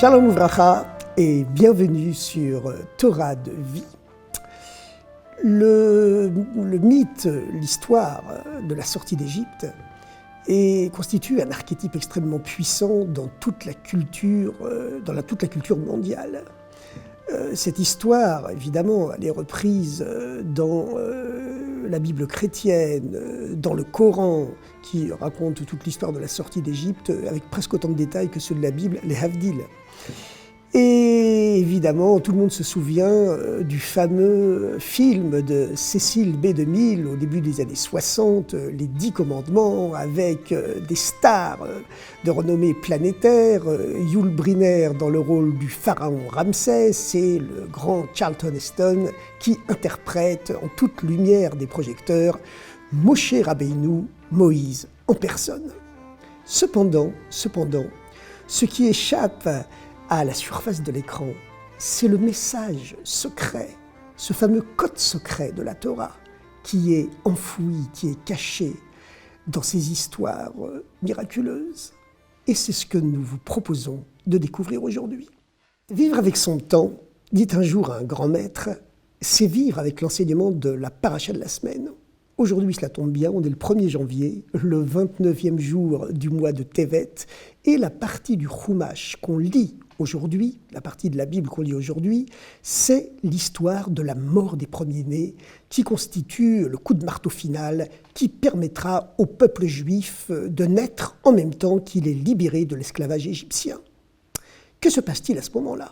Shalom Uvracha et bienvenue sur Torah de vie. Le mythe, l'histoire de la sortie d'Égypte constitue un archétype extrêmement puissant dans toute la culture mondiale. Cette histoire, évidemment, elle est reprise dans la Bible chrétienne, dans le Coran, qui raconte toute l'histoire de la sortie d'Égypte, avec presque autant de détails que ceux de la Bible, les Havdil. Et évidemment, tout le monde se souvient du fameux film de Cécile B. DeMille au début des années 60, Les 10 commandements, avec des stars de renommée planétaire, Yul Brynner dans le rôle du pharaon Ramsès et le grand Charlton Heston qui interprète en toute lumière des projecteurs Moshe Rabbeinu, Moïse en personne. Cependant, ce qui échappe à la surface de l'écran, c'est le message secret, ce fameux code secret de la Torah qui est enfoui, qui est caché dans ces histoires miraculeuses. Et c'est ce que nous vous proposons de découvrir aujourd'hui. Vivre avec son temps, dit un jour un grand maître, c'est vivre avec l'enseignement de la paracha de la semaine. Aujourd'hui, cela tombe bien, on est le 1er janvier, le 29e jour du mois de Tevet, et la partie du Chumash qu'on lit aujourd'hui, la partie de la Bible qu'on lit aujourd'hui, c'est l'histoire de la mort des premiers-nés qui constitue le coup de marteau final qui permettra au peuple juif de naître en même temps qu'il est libéré de l'esclavage égyptien. Que se passe-t-il à ce moment-là?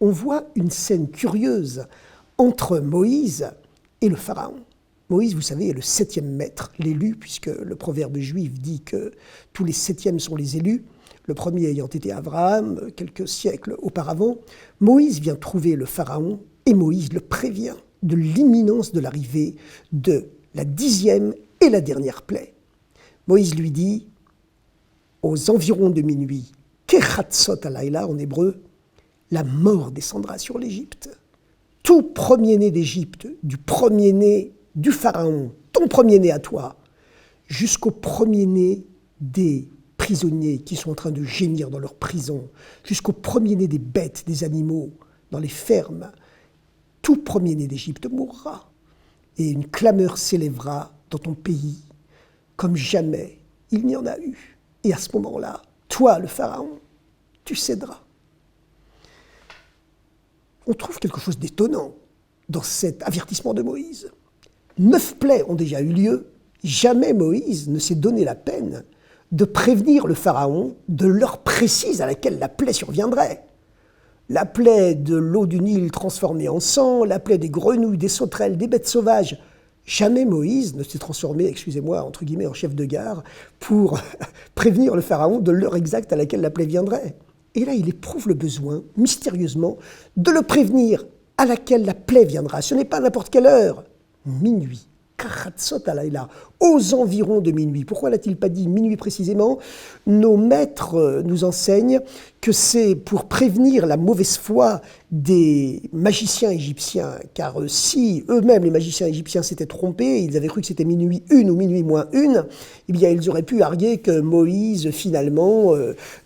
On voit une scène curieuse entre Moïse et le pharaon. Moïse, vous savez, est le 7e maître, l'élu, puisque le proverbe juif dit que tous les 7e sont les élus, le premier ayant été Abraham, quelques siècles auparavant. Moïse vient trouver le pharaon et Moïse le prévient de l'imminence de l'arrivée de la 10e et la dernière plaie. Moïse lui dit, aux environs de minuit, Kechatzot halayla en hébreu, la mort descendra sur l'Égypte. Tout premier-né d'Égypte, du premier-né du pharaon, ton premier-né à toi, jusqu'au premier-né des prisonniers qui sont en train de gémir dans leur prison, jusqu'au premier-né des bêtes, des animaux, dans les fermes, tout premier-né d'Égypte mourra. Et une clameur s'élèvera dans ton pays, comme jamais il n'y en a eu. Et à ce moment-là, toi, le pharaon, tu céderas. On trouve quelque chose d'étonnant dans cet avertissement de Moïse. 9 plaies ont déjà eu lieu. Jamais Moïse ne s'est donné la peine de prévenir le pharaon de l'heure précise à laquelle la plaie surviendrait. La plaie de l'eau du Nil transformée en sang, la plaie des grenouilles, des sauterelles, des bêtes sauvages. Jamais Moïse ne s'est transformé, excusez-moi, entre guillemets, en chef de gare pour prévenir le pharaon de l'heure exacte à laquelle la plaie viendrait. Et là, il éprouve le besoin, mystérieusement, de le prévenir à laquelle la plaie viendra. Ce n'est pas n'importe quelle heure. Minuit, Kachatzot halayla, aux environs de minuit. Pourquoi n'a-t-il pas dit minuit précisément? Nos maîtres nous enseignent que c'est pour prévenir la mauvaise foi des magiciens égyptiens, car si eux-mêmes, les magiciens égyptiens, s'étaient trompés, ils avaient cru que c'était minuit 1 ou minuit moins 1, eh bien ils auraient pu arguer que Moïse, finalement,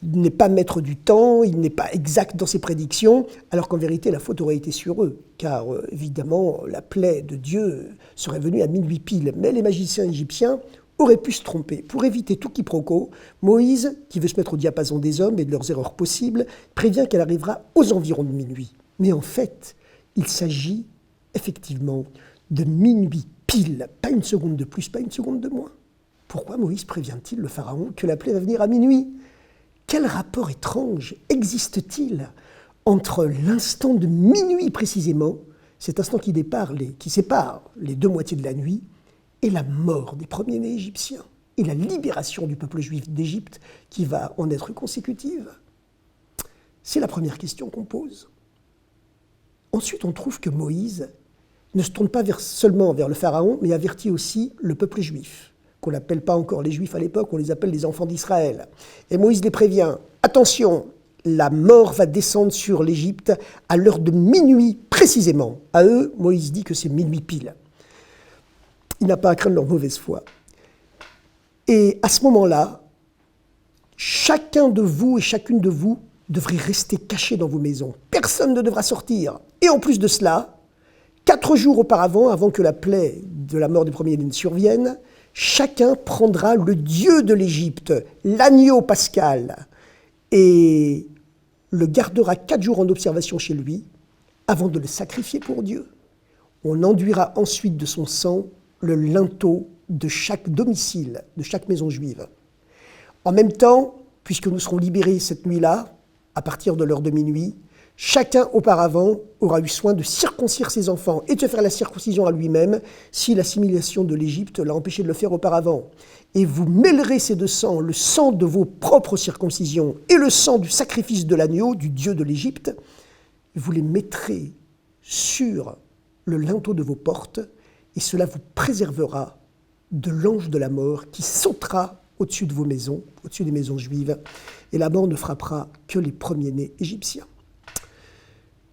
n'est pas maître du temps, il n'est pas exact dans ses prédictions, alors qu'en vérité, la faute aurait été sur eux, car évidemment, la plaie de Dieu serait venue à minuit pile. Mais les magiciens égyptiens auraient pu se tromper. Pour éviter tout quiproquo, Moïse, qui veut se mettre au diapason des hommes et de leurs erreurs possibles, prévient qu'elle arrivera aux environs de minuit. Mais en fait, il s'agit effectivement de minuit pile, pas une seconde de plus, pas une seconde de moins. Pourquoi Moïse prévient-il le pharaon que la plaie va venir à minuit? Quel rapport étrange existe-t-il entre l'instant de minuit précisément, cet instant qui sépare les deux moitiés de la nuit, et la mort des premiers-nés égyptiens, et la libération du peuple juif d'Égypte qui va en être consécutive? C'est la première question qu'on pose. Ensuite, on trouve que Moïse ne se tourne pas seulement vers le pharaon, mais avertit aussi le peuple juif, qu'on n'appelle pas encore les juifs à l'époque, on les appelle les enfants d'Israël. Et Moïse les prévient, attention, la mort va descendre sur l'Égypte à l'heure de minuit précisément. À eux, Moïse dit que c'est minuit pile. Il n'a pas à craindre leur mauvaise foi. Et à ce moment-là, chacun de vous et chacune de vous devraient rester cachés dans vos maisons. Personne ne devra sortir. Et en plus de cela, 4 jours auparavant, avant que la plaie de la mort des premiers-nés ne survienne, chacun prendra le dieu de l'Égypte, l'agneau pascal, et le gardera 4 jours en observation chez lui, avant de le sacrifier pour Dieu. On enduira ensuite de son sang le linteau de chaque domicile, de chaque maison juive. En même temps, puisque nous serons libérés cette nuit-là, à partir de l'heure de minuit, chacun auparavant aura eu soin de circoncire ses enfants et de faire la circoncision à lui-même si l'assimilation de l'Égypte l'a empêché de le faire auparavant. Et vous mêlerez ces 2 sangs, le sang de vos propres circoncisions et le sang du sacrifice de l'agneau, du Dieu de l'Égypte, vous les mettrez sur le linteau de vos portes, et cela vous préservera de l'ange de la mort qui sautera au-dessus de vos maisons, au-dessus des maisons juives, et la mort ne frappera que les premiers-nés égyptiens.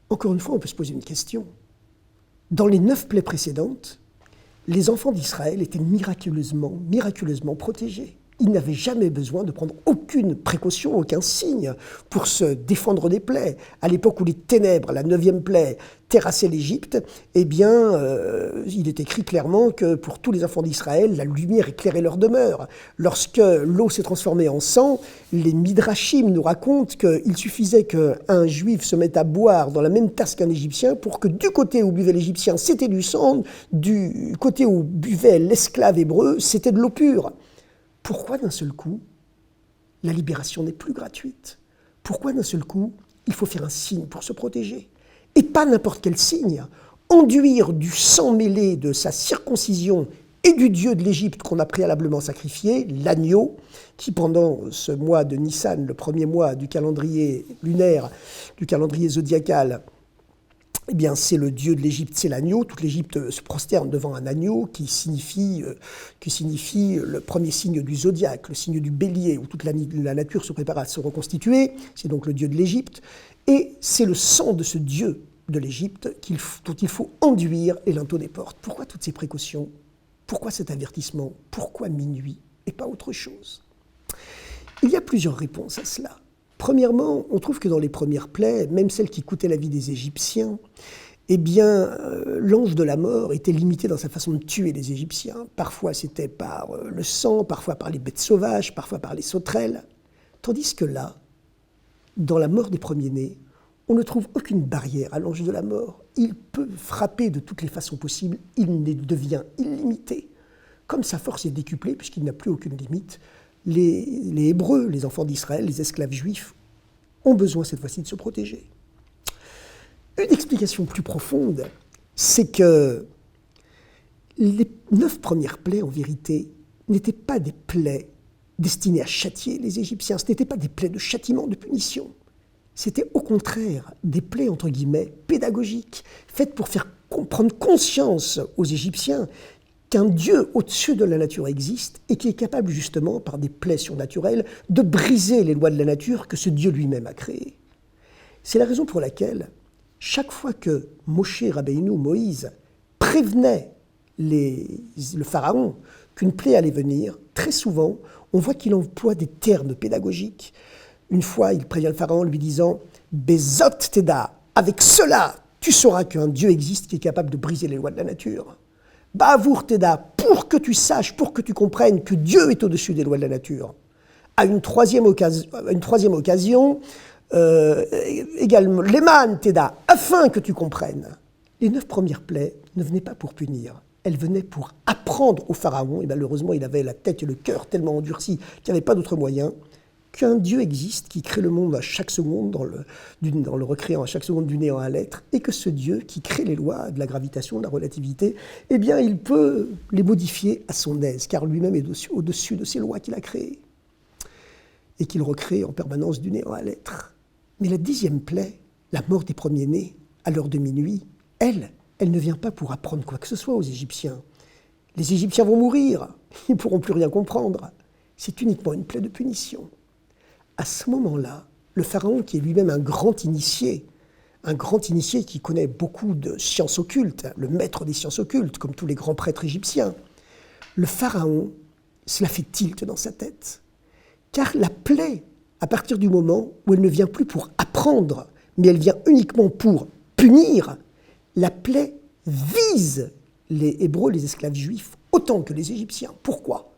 Encore une fois, on peut se poser une question. Dans les 9 plaies précédentes, les enfants d'Israël étaient miraculeusement protégés. Ils n'avaient jamais besoin de prendre aucune précaution, aucun signe pour se défendre des plaies. À l'époque où les ténèbres, la 9e plaie, terrassaient l'Égypte, eh bien, il est écrit clairement que pour tous les enfants d'Israël, la lumière éclairait leur demeure. Lorsque l'eau s'est transformée en sang, les Midrashim nous racontent qu'il suffisait qu'un Juif se mette à boire dans la même tasse qu'un Égyptien pour que du côté où buvait l'Égyptien, c'était du sang, du côté où buvait l'esclave hébreu, c'était de l'eau pure. Pourquoi d'un seul coup, la libération n'est plus gratuite? Pourquoi d'un seul coup, il faut faire un signe pour se protéger? Et pas n'importe quel signe. Enduire du sang mêlé de sa circoncision et du dieu de l'Égypte qu'on a préalablement sacrifié, l'agneau, qui pendant ce mois de Nissan, le premier mois du calendrier lunaire, du calendrier zodiacal, eh bien, c'est le dieu de l'Égypte, c'est l'agneau. Toute l'Égypte se prosterne devant un agneau qui signifie le premier signe du zodiaque, le signe du bélier, où toute la nature se prépare à se reconstituer. C'est donc le dieu de l'Égypte. Et c'est le sang de ce dieu de l'Égypte dont il faut enduire les linteaux des portes. Pourquoi toutes ces précautions? Pourquoi cet avertissement? Pourquoi minuit et pas autre chose? Il y a plusieurs réponses à cela. Premièrement, on trouve que dans les premières plaies, même celles qui coûtaient la vie des Égyptiens, eh bien, l'ange de la mort était limité dans sa façon de tuer les Égyptiens. Parfois, c'était par le sang, parfois par les bêtes sauvages, parfois par les sauterelles. Tandis que là, dans la mort des premiers-nés, on ne trouve aucune barrière à l'ange de la mort. Il peut frapper de toutes les façons possibles, il devient illimité. Comme sa force est décuplée, puisqu'il n'a plus aucune limite, les Hébreux, les enfants d'Israël, les esclaves juifs, ont besoin cette fois-ci de se protéger. Une explication plus profonde, c'est que les 9 premières plaies, en vérité, n'étaient pas des plaies destinées à châtier les Égyptiens, ce n'étaient pas des plaies de châtiment, de punition. C'était au contraire des plaies, entre guillemets, pédagogiques, faites pour faire prendre conscience aux Égyptiens qu'un Dieu au-dessus de la nature existe et qui est capable justement, par des plaies surnaturelles, de briser les lois de la nature que ce Dieu lui-même a créées. C'est la raison pour laquelle, chaque fois que Moshe Rabbeinu, Moïse, prévenait le pharaon qu'une plaie allait venir, très souvent, on voit qu'il emploie des termes pédagogiques. Une fois, il prévient le pharaon en lui disant « Bezot teda » avec cela, tu sauras qu'un Dieu existe qui est capable de briser les lois de la nature. Ba'avour teda, pour que tu saches, pour que tu comprennes que Dieu est au-dessus des lois de la nature. À une troisième occasion, également, Leman teda, afin que tu comprennes. Les 9 premières plaies ne venaient pas pour punir, elles venaient pour apprendre au pharaon, et malheureusement il avait la tête et le cœur tellement endurcis qu'il n'y avait pas d'autre moyen, qu'un Dieu existe qui crée le monde à chaque seconde, dans le recréant à chaque seconde du néant à l'être, et que ce Dieu qui crée les lois de la gravitation, de la relativité, eh bien, il peut les modifier à son aise, car lui-même est au-dessus de ces lois qu'il a créées, et qu'il recrée en permanence du néant à l'être. Mais la 10e plaie, la mort des premiers-nés, à l'heure de minuit, elle ne vient pas pour apprendre quoi que ce soit aux Égyptiens. Les Égyptiens vont mourir, ils ne pourront plus rien comprendre. C'est uniquement une plaie de punition. À ce moment-là, le pharaon, qui est lui-même un grand initié qui connaît beaucoup de sciences occultes, le maître des sciences occultes, comme tous les grands prêtres égyptiens, le pharaon, cela fait tilt dans sa tête. Car la plaie à partir du moment où elle ne vient plus pour apprendre, mais elle vient uniquement pour punir, la plaie vise les Hébreux, les esclaves juifs, autant que les Égyptiens. Pourquoi ?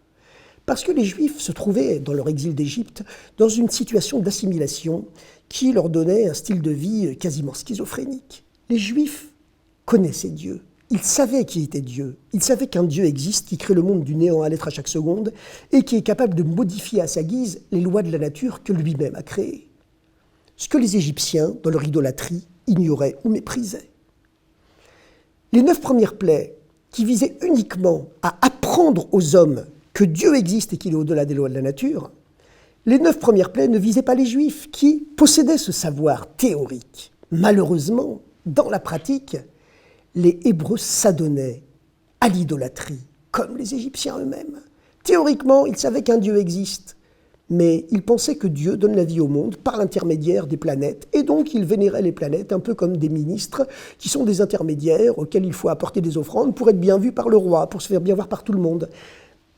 Parce que les Juifs se trouvaient, dans leur exil d'Égypte, dans une situation d'assimilation qui leur donnait un style de vie quasiment schizophrénique. Les Juifs connaissaient Dieu. Ils savaient qui était Dieu. Ils savaient qu'un Dieu existe qui crée le monde du néant à l'être à chaque seconde et qui est capable de modifier à sa guise les lois de la nature que lui-même a créées. Ce que les Égyptiens, dans leur idolâtrie, ignoraient ou méprisaient. Les 9 premières plaies, qui visaient uniquement à apprendre aux hommes que Dieu existe et qu'il est au-delà des lois de la nature, les 9 premières plaies ne visaient pas les Juifs, qui possédaient ce savoir théorique. Malheureusement, dans la pratique, les Hébreux s'adonnaient à l'idolâtrie, comme les Égyptiens eux-mêmes. Théoriquement, ils savaient qu'un Dieu existe, mais ils pensaient que Dieu donne la vie au monde par l'intermédiaire des planètes, et donc ils vénéraient les planètes un peu comme des ministres qui sont des intermédiaires auxquels il faut apporter des offrandes pour être bien vus par le roi, pour se faire bien voir par tout le monde.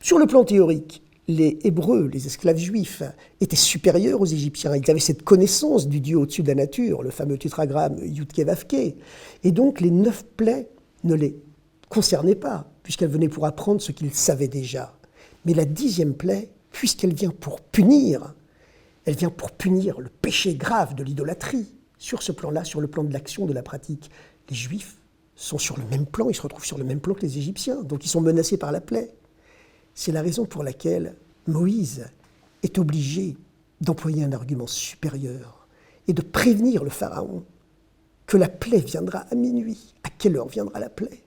Sur le plan théorique, les Hébreux, les esclaves juifs, étaient supérieurs aux Égyptiens. Ils avaient cette connaissance du Dieu au-dessus de la nature, le fameux tétragramme Yud-Keh-Vav-Keh. Et donc les 9 plaies ne les concernaient pas, puisqu'elles venaient pour apprendre ce qu'ils savaient déjà. Mais la 10e plaie, puisqu'elle vient pour punir, elle vient pour punir le péché grave de l'idolâtrie. Sur ce plan-là, sur le plan de l'action, de la pratique, les Juifs sont sur le même plan, ils se retrouvent sur le même plan que les Égyptiens, donc ils sont menacés par la plaie. C'est la raison pour laquelle Moïse est obligé d'employer un argument supérieur et de prévenir le Pharaon que la plaie viendra à minuit. À quelle heure viendra la plaie ?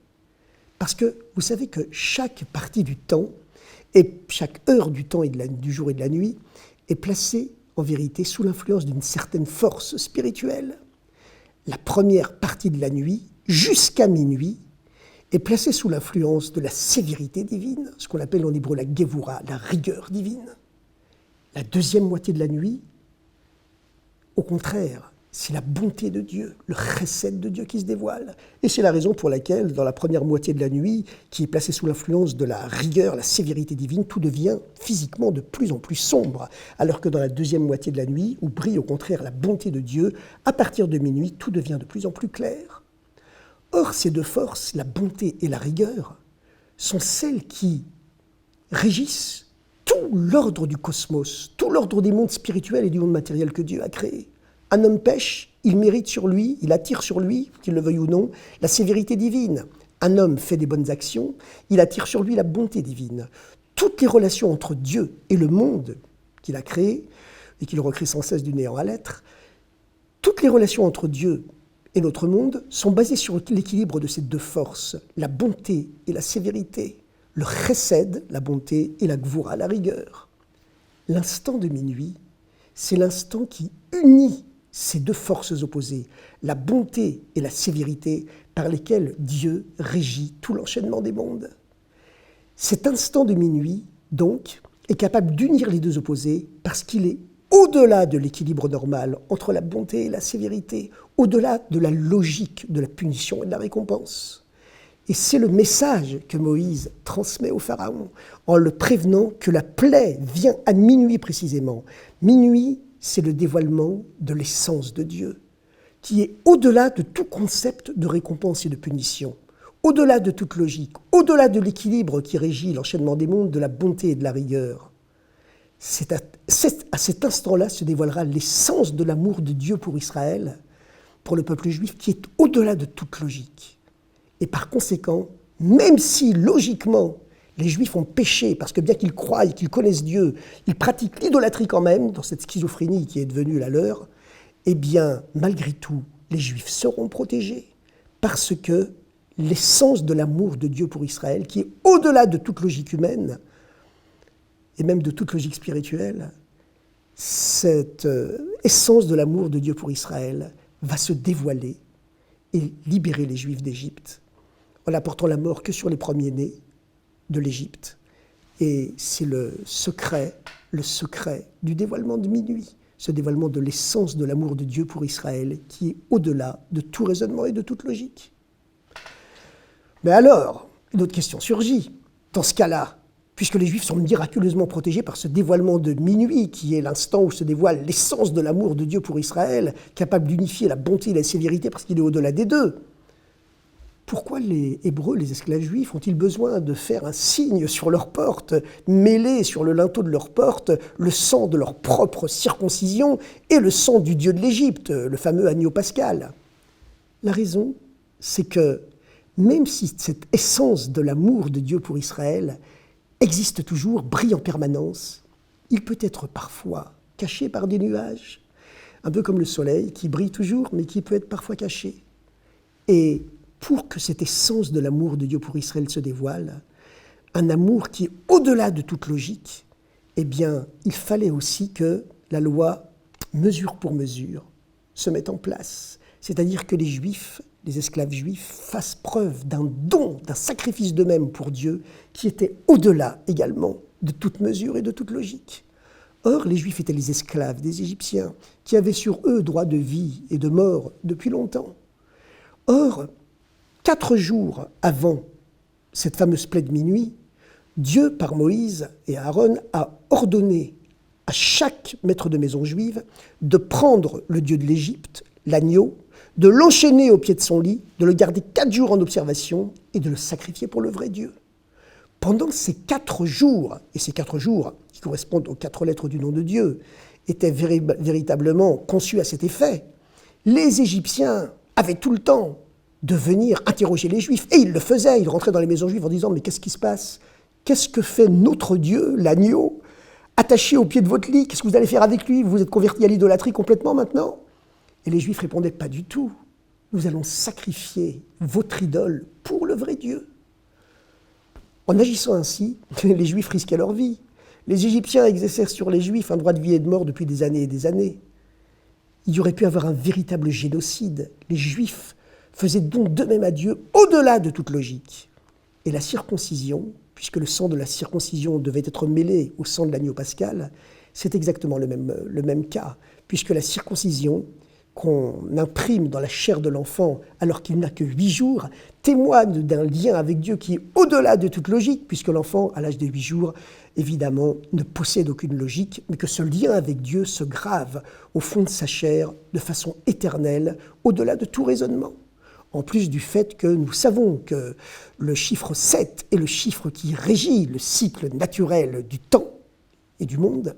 Parce que vous savez que chaque partie du temps et chaque heure du temps et du jour et de la nuit est placée en vérité sous l'influence d'une certaine force spirituelle. La première partie de la nuit, jusqu'à minuit, est placée sous l'influence de la sévérité divine, ce qu'on appelle en hébreu la Gévoura, la rigueur divine. La deuxième moitié de la nuit, au contraire, c'est la bonté de Dieu, le chesed de Dieu qui se dévoile. Et c'est la raison pour laquelle, dans la première moitié de la nuit, qui est placée sous l'influence de la rigueur, la sévérité divine, tout devient physiquement de plus en plus sombre. Alors que dans la deuxième moitié de la nuit, où brille au contraire la bonté de Dieu, à partir de minuit, tout devient de plus en plus clair. Or, ces 2 forces, la bonté et la rigueur, sont celles qui régissent tout l'ordre du cosmos, tout l'ordre des mondes spirituels et du monde matériel que Dieu a créé. Un homme pêche, il mérite sur lui, il attire sur lui, qu'il le veuille ou non, la sévérité divine. Un homme fait des bonnes actions, il attire sur lui la bonté divine. Toutes les relations entre Dieu et le monde qu'il a créé, et qu'il recrée sans cesse du néant à l'être, toutes les relations entre Dieu et notre monde sont basées sur l'équilibre de ces 2 forces, la bonté et la sévérité, le chesed, la bonté, et la gvoura, la rigueur. L'instant de minuit, c'est l'instant qui unit ces 2 forces opposées, la bonté et la sévérité, par lesquelles Dieu régit tout l'enchaînement des mondes. Cet instant de minuit, donc, est capable d'unir les 2 opposés parce qu'il est au-delà de l'équilibre normal entre la bonté et la sévérité, au-delà de la logique de la punition et de la récompense. Et c'est le message que Moïse transmet au Pharaon, en le prévenant que la plaie vient à minuit précisément. Minuit, c'est le dévoilement de l'essence de Dieu, qui est au-delà de tout concept de récompense et de punition, au-delà de toute logique, au-delà de l'équilibre qui régit l'enchaînement des mondes, de la bonté et de la rigueur. C'est à cet instant-là se dévoilera l'essence de l'amour de Dieu pour Israël, pour le peuple juif, qui est au-delà de toute logique. Et par conséquent, même si logiquement les Juifs ont péché, parce que bien qu'ils croient et qu'ils connaissent Dieu, ils pratiquent l'idolâtrie quand même, dans cette schizophrénie qui est devenue la leur, eh bien, malgré tout, les Juifs seront protégés, parce que l'essence de l'amour de Dieu pour Israël, qui est au-delà de toute logique humaine, et même de toute logique spirituelle, cette essence de l'amour de Dieu pour Israël va se dévoiler et libérer les Juifs d'Égypte, en n'apportant la mort que sur les premiers-nés de l'Égypte. Et c'est le secret du dévoilement de minuit, ce dévoilement de l'essence de l'amour de Dieu pour Israël, qui est au-delà de tout raisonnement et de toute logique. Mais alors, une autre question surgit. Dans ce cas-là, puisque les Juifs sont miraculeusement protégés par ce dévoilement de minuit, qui est l'instant où se dévoile l'essence de l'amour de Dieu pour Israël, capable d'unifier la bonté et la sévérité parce qu'il est au-delà des deux. Pourquoi les Hébreux, les esclaves juifs, ont-ils besoin de faire un signe sur leur porte, mêler sur le linteau de leur porte le sang de leur propre circoncision et le sang du Dieu de l'Égypte, le fameux agneau pascal? La raison, c'est que même si cette essence de l'amour de Dieu pour Israël existe toujours, brille en permanence, il peut être parfois caché par des nuages, un peu comme le soleil qui brille toujours, mais qui peut être parfois caché. Et pour que cette essence de l'amour de Dieu pour Israël se dévoile, un amour qui est au-delà de toute logique, eh bien, il fallait aussi que la loi, mesure pour mesure, se mette en place. C'est-à-dire que les Juifs, les esclaves juifs, fassent preuve d'un don, d'un sacrifice d'eux-mêmes pour Dieu, qui était au-delà également de toute mesure et de toute logique. Or, les Juifs étaient les esclaves des Égyptiens, qui avaient sur eux droit de vie et de mort depuis longtemps. Or, 4 jours avant cette fameuse plaie de minuit, Dieu, par Moïse et Aaron, a ordonné à chaque maître de maison juive de prendre le Dieu de l'Égypte, l'agneau, de l'enchaîner au pied de son lit, de le garder 4 jours en observation et de le sacrifier pour le vrai Dieu. Pendant ces 4 jours, et ces 4 jours qui correspondent aux 4 lettres du nom de Dieu, étaient véritablement conçus à cet effet, les Égyptiens avaient tout le temps de venir interroger les Juifs. Et ils le faisaient, ils rentraient dans les maisons juives en disant « Mais qu'est-ce qui se passe? Qu'est-ce que fait notre Dieu, l'agneau, attaché au pied de votre lit? Qu'est-ce que vous allez faire avec lui? Vous vous êtes convertis à l'idolâtrie complètement maintenant ?» Et les Juifs répondaient « Pas du tout. Nous allons sacrifier votre idole pour le vrai Dieu. » En agissant ainsi, les Juifs risquaient leur vie. Les Égyptiens exercèrent sur les Juifs un droit de vie et de mort depuis des années et des années. Il y aurait pu avoir un véritable génocide. Les Juifs faisaient donc d'eux-mêmes à Dieu au-delà de toute logique. Et la circoncision, puisque le sang de la circoncision devait être mêlé au sang de l'agneau pascal, c'est exactement le même cas, puisque la circoncision qu'on imprime dans la chair de l'enfant alors qu'il n'a que 8 jours témoigne d'un lien avec Dieu qui est au-delà de toute logique, puisque l'enfant, à l'âge de 8 jours, évidemment, ne possède aucune logique, mais que ce lien avec Dieu se grave au fond de sa chair de façon éternelle, au-delà de tout raisonnement. En plus du fait que nous savons que le chiffre 7 est le chiffre qui régit le cycle naturel du temps et du monde,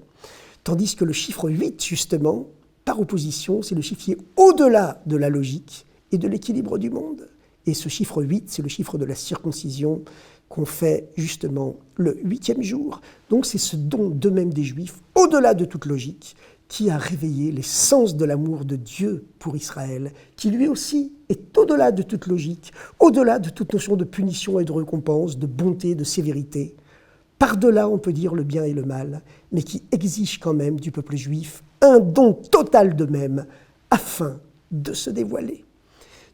tandis que le chiffre 8, justement, par opposition, c'est le chiffre qui est au-delà de la logique et de l'équilibre du monde. Et ce chiffre 8, c'est le chiffre de la circoncision qu'on fait justement le 8e jour. Donc c'est ce don d'eux-mêmes des Juifs, au-delà de toute logique, qui a réveillé l'essence de l'amour de Dieu pour Israël, qui lui aussi est au-delà de toute logique, au-delà de toute notion de punition et de récompense, de bonté, de sévérité. Par-delà, on peut dire le bien et le mal, mais qui exige quand même du peuple juif un don total d'eux-mêmes afin de se dévoiler.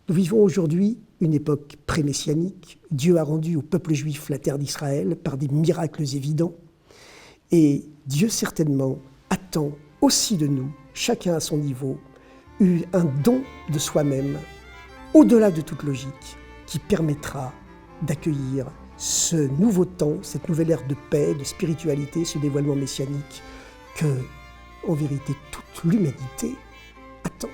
Nous vivons aujourd'hui une époque pré-messianique. Dieu a rendu au peuple juif la terre d'Israël par des miracles évidents. Et Dieu certainement attend aussi de nous, chacun à son niveau, un don de soi-même, au-delà de toute logique, qui permettra d'accueillir ce nouveau temps, cette nouvelle ère de paix, de spiritualité, ce dévoilement messianique que, en vérité, toute l'humanité attend.